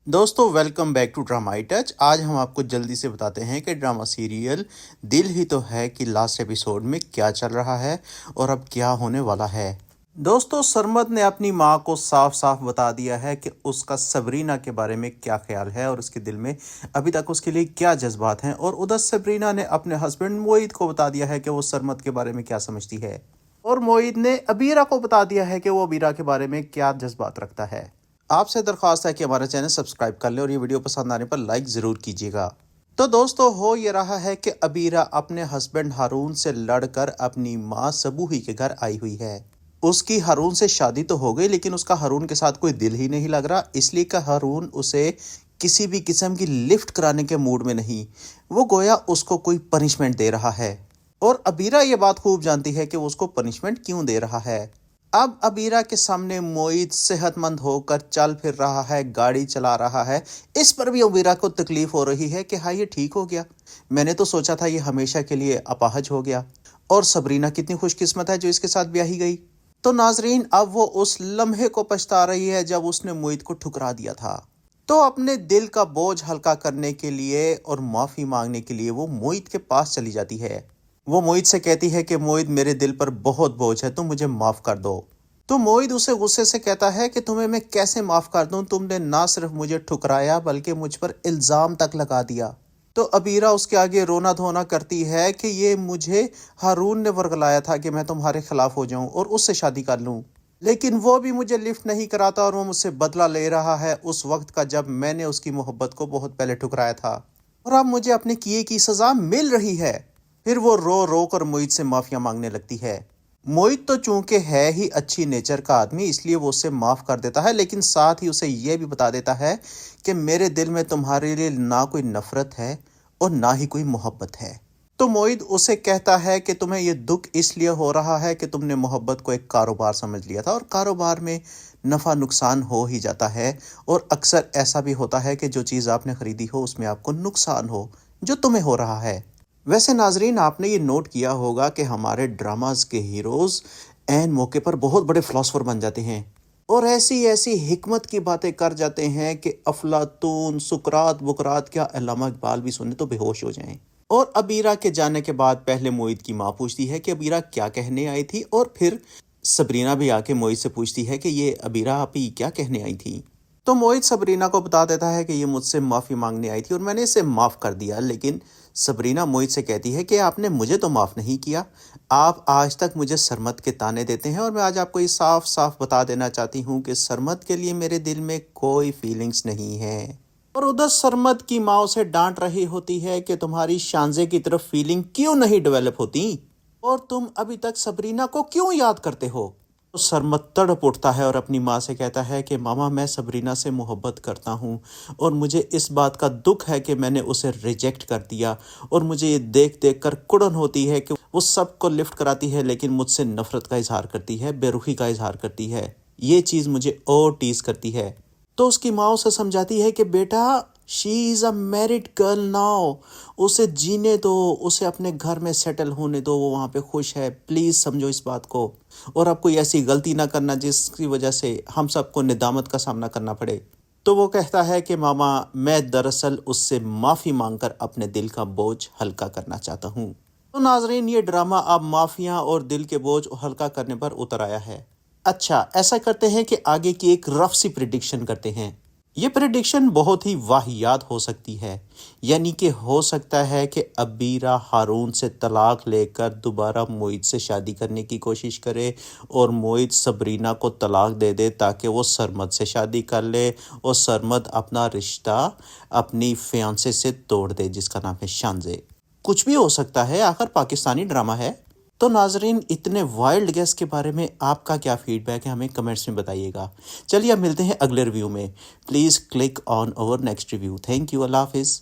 دوستو welcome back to ڈرامائی touch. آج ہم آپ کو جلدی سے بتاتے ہیں کہ ڈرامہ سیریل دل ہی تو ہے کہ لاسٹ ایپیسوڈ میں کیا چل رہا ہے اور اب کیا ہونے والا ہے۔ دوستو سرمد نے اپنی ماں کو صاف صاف بتا دیا ہے کہ اس کا سبرینا کے بارے میں کیا خیال ہے اور اس کے دل میں ابھی تک اس کے لیے کیا جذبات ہیں، اور ادھر سبرینا نے اپنے ہسبینڈ موعید کو بتا دیا ہے کہ وہ سرمد کے بارے میں کیا سمجھتی ہے، اور موعید نے ابیرہ کو بتا دیا ہے کہ وہ ابیرہ کے بارے میں کیا جذبات رکھتا ہے۔ آپ سے درخواست ہے کہ ہمارا چینل سبسکرائب کر لیں اور یہ ویڈیو پسند آنے پر لائک ضرور کیجیے گا۔ تو دوستو ہو یہ رہا ہے کہ ابیرہ اپنے ہسبینڈ ہارون سے لڑ کر اپنی ماں سبوہی کے گھر آئی ہوئی ہے۔ اس کی ہارون سے شادی تو ہو گئی، لیکن اس کا ہارون کے ساتھ کوئی دل ہی نہیں لگ رہا، اس لیے کہ ہارون اسے کسی بھی قسم کی لفٹ کرانے کے موڈ میں نہیں، وہ گویا اس کو کوئی پنشمنٹ دے رہا ہے، اور ابیرہ یہ بات خوب جانتی ہے کہ وہ اس کو پنشمنٹ کیوں دے رہا ہے۔ اب ابیرہ کے سامنے موعید صحت مند ہو کر چل پھر رہا ہے، گاڑی چلا رہا ہے، اس پر بھی ابیرہ کو تکلیف ہو رہی ہے کہ ہاں یہ ٹھیک ہو گیا، میں نے تو سوچا تھا یہ ہمیشہ کے لیے اپاہج ہو گیا، اور سبرینا کتنی خوش قسمت ہے جو اس کے ساتھ بیاہی گئی۔ تو ناظرین اب وہ اس لمحے کو پچھتا رہی ہے جب اس نے موعید کو ٹھکرا دیا تھا، تو اپنے دل کا بوجھ ہلکا کرنے کے لیے اور معافی مانگنے کے لیے وہ موعید کے پاس چلی جاتی ہے۔ وہ موعید سے کہتی ہے کہ موعید میرے دل پر بہت بوجھ ہے، تم مجھے معاف کر دو۔ تو موعید اسے غصے سے کہتا ہے کہ تمہیں میں کیسے معاف کر دوں، تم نے نہ صرف مجھے ٹھکرایا بلکہ مجھ پر الزام تک لگا دیا۔ تو ابیرہ اس کے آگے رونا دھونا کرتی ہے کہ یہ مجھے ہارون نے ورگلایا تھا کہ میں تمہارے خلاف ہو جاؤں اور اس سے شادی کر لوں، لیکن وہ بھی مجھے لفٹ نہیں کراتا، اور وہ مجھ سے بدلہ لے رہا ہے اس وقت کا جب میں نے اس کی محبت کو بہت پہلے ٹھکرایا تھا، اور اب مجھے اپنے کیے کی سزا مل رہی ہے۔ پھر وہ رو رو کر موعید سے معافیاں مانگنے لگتی ہے۔ موعید تو چونکہ ہے ہی اچھی نیچر کا آدمی، اس لیے وہ اسے معاف کر دیتا ہے، لیکن ساتھ ہی اسے یہ بھی بتا دیتا ہے کہ میرے دل میں تمہارے لیے نہ کوئی نفرت ہے اور نہ ہی کوئی محبت ہے۔ تو موعید اسے کہتا ہے کہ تمہیں یہ دکھ اس لیے ہو رہا ہے کہ تم نے محبت کو ایک کاروبار سمجھ لیا تھا، اور کاروبار میں نفع نقصان ہو ہی جاتا ہے، اور اکثر ایسا بھی ہوتا ہے کہ جو چیز آپ نے خریدی ہو اس میں آپ کو نقصان ہو جو تمہیں ہو رہا ہے۔ ویسے ناظرین آپ نے یہ نوٹ کیا ہوگا کہ ہمارے ڈراماز کے ہیروز عین موقع پر بہت بڑے فلاسفر بن جاتے ہیں اور ایسی ایسی حکمت کی باتیں کر جاتے ہیں کہ افلاطون، سقراط، بقراط کیا علامہ اقبال بھی سنیں تو بے ہوش ہو جائیں۔ اور ابیرہ کے جانے کے بعد پہلے موعید کی ماں پوچھتی ہے کہ ابیرہ کیا کہنے آئی تھی، اور پھر سبرینا بھی آ کے موعید سے پوچھتی ہے کہ یہ ابیرہ آپ ہی کیا کہنے آئی تھی۔ تو موعید سبرینا کو بتا دیتا ہے کہ یہ مجھ سے معافی مانگنے آئی تھی اور میں نے اسے معاف کر دیا، لیکن سبرینا موعید سے کہتی ہے کہ آپ نے مجھے تو معاف نہیں کیا، آپ آج تک مجھے سرمد کے تانے دیتے ہیں، اور میں آج آپ کو یہ صاف صاف بتا دینا چاہتی ہوں کہ سرمد کے لیے میرے دل میں کوئی فیلنگز نہیں ہے۔ اور ادھر سرمد کی ماں اسے ڈانٹ رہی ہوتی ہے کہ تمہاری شانزے کی طرف فیلنگ کیوں نہیں ڈیولپ ہوتی، اور تم ابھی تک سبرینا کو کیوں یاد کرتے ہو۔ تو سرمد تڑپ اٹھتا ہے اور اپنی ماں سے کہتا ہے کہ ماما میں سبرینا سے محبت کرتا ہوں، اور مجھے اس بات کا دکھ ہے کہ میں نے اسے ریجیکٹ کر دیا، اور مجھے یہ دیکھ دیکھ کر کڑن ہوتی ہے کہ وہ سب کو لفٹ کراتی ہے لیکن مجھ سے نفرت کا اظہار کرتی ہے، بے رخی کا اظہار کرتی ہے، یہ چیز مجھے اور ٹیز کرتی ہے۔ تو اس کی ماں اسے سمجھاتی ہے کہ بیٹا شی از اے میرڈ گرل ناؤ، اسے جینے دو، اسے اپنے گھر میں سیٹل ہونے دو، وہ وہاں پہ خوش ہے، پلیز سمجھو اس بات کو، اور اب کوئی ایسی غلطی نہ کرنا جس کی وجہ سے ہم سب کو ندامت کا سامنا کرنا پڑے۔ تو وہ کہتا ہے کہ ماما میں دراصل اس سے معافی مانگ کر اپنے دل کا بوجھ ہلکا کرنا چاہتا ہوں۔ تو ناظرین یہ ڈرامہ اب معافیاں اور دل کے بوجھ ہلکا کرنے پر اتر آیا ہے۔ اچھا ایسا کرتے ہیں کہ آگے کی ایک رف سی پریڈکشن کرتے ہیں۔ یہ پریڈکشن بہت ہی واہیات ہو سکتی ہے، یعنی کہ ہو سکتا ہے کہ ابیرہ ہارون سے طلاق لے کر دوبارہ موعید سے شادی کرنے کی کوشش کرے، اور موعید سبرینا کو طلاق دے دے تاکہ وہ سرمد سے شادی کر لے، اور سرمد اپنا رشتہ اپنی فیانسے سے توڑ دے جس کا نام ہے شانزے۔ کچھ بھی ہو سکتا ہے، آخر پاکستانی ڈرامہ ہے۔ تو ناظرین اتنے وائلڈ گیس کے بارے میں آپ کا کیا فیڈ بیک ہے ہمیں کمنٹس میں بتائیے گا۔ چلیے اب ملتے ہیں اگلے ریویو میں، please click on over next review. Thank you, اللہ حافظ۔